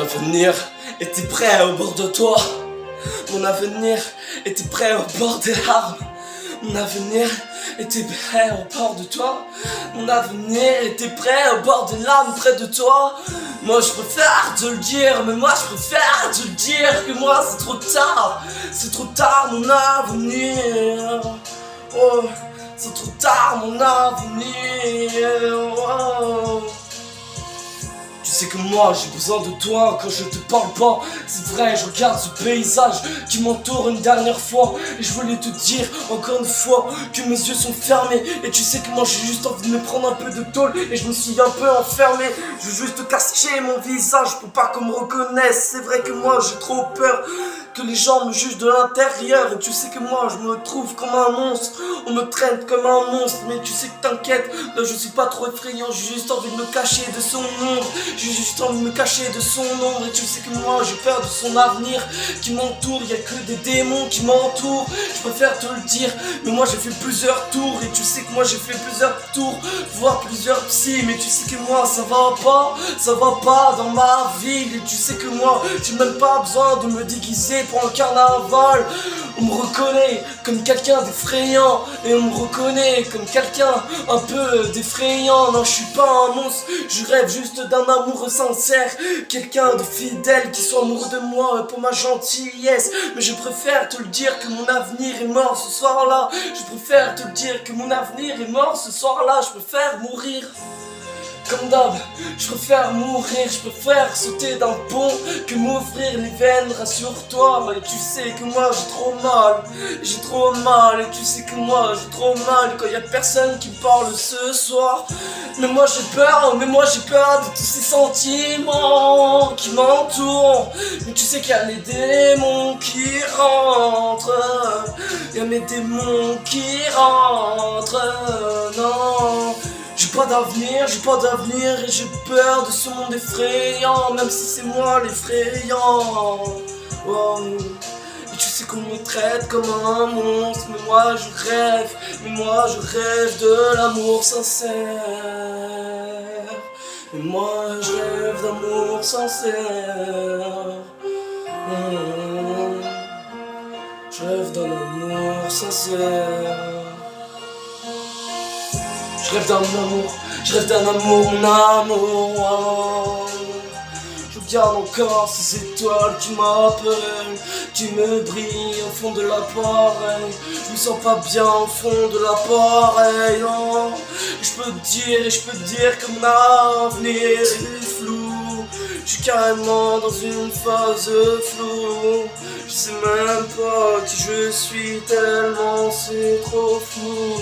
avenir était prêt au bord de toi. Mon avenir était prêt au bord des larmes. Mon avenir était prêt au bord de toi. Mon avenir était prêt au bord des larmes près de toi. Moi je préfère te le dire, mais moi je préfère te le dire que moi c'est trop tard. C'est trop tard mon avenir. Oh, c'est trop tard mon avenir. Oh. Tu sais que moi j'ai besoin de toi quand je te parle pas. C'est vrai, je regarde ce paysage qui m'entoure une dernière fois. Et je voulais te dire encore une fois que mes yeux sont fermés. Et tu sais que moi j'ai juste envie de me prendre un peu de tôle. Et je me suis un peu enfermé. Je veux juste cacher mon visage pour pas qu'on me reconnaisse. C'est vrai que moi j'ai trop peur que les gens me jugent de l'intérieur. Et tu sais que moi je me trouve comme un monstre. On me traite comme un monstre. Mais tu sais que t'inquiète, là je suis pas trop effrayant. J'ai juste envie de me cacher de son ombre. J'ai juste envie de me cacher de son ombre. Et tu sais que moi j'ai peur de son avenir qui m'entoure. Y'a que des démons qui m'entourent. Je préfère te le dire, mais moi j'ai fait plusieurs tours. Et tu sais que moi j'ai fait plusieurs tours, voire plusieurs psys. Mais tu sais que moi ça va pas dans ma ville. Et tu sais que moi j'ai même pas besoin de me déguiser pour un carnaval. On me reconnaît comme quelqu'un d'effrayant. Et on me reconnaît comme quelqu'un un peu d'effrayant. Non, je suis pas un monstre, je rêve juste d'un amour sincère. Quelqu'un de fidèle qui soit amoureux de moi pour ma gentillesse. Mais je préfère te le dire que mon avenir est mort ce soir-là. Je préfère te le dire que mon avenir est mort ce soir-là. Je préfère mourir comme d'hab, je préfère mourir, je préfère sauter d'un pont que m'ouvrir les veines, rassure-toi. Et tu sais que moi j'ai trop mal, et tu sais que moi j'ai trop mal quand y a personne qui me parle ce soir. Mais moi j'ai peur de tous ces sentiments qui m'entourent. Mais tu sais qu'il y a les démons qui rentrent, il y a mes démons qui rentrent, non. J'ai pas d'avenir et j'ai peur de ce monde effrayant, même si c'est moi l'effrayant. Oh. Et tu sais qu'on me traite comme un monstre, mais moi je rêve de l'amour sincère. Et moi je rêve d'amour sincère. Je rêve d'un amour sincère. Je rêve d'un amour, mon amour. Je regarde encore ces étoiles qui m'appellent, qui me brillent au fond de l'appareil. Je me sens pas bien au fond de l'appareil, non. Je peux te dire que mon avenir est flou. Je suis carrément dans une phase floue. Je sais même pas qui je suis tellement c'est trop flou.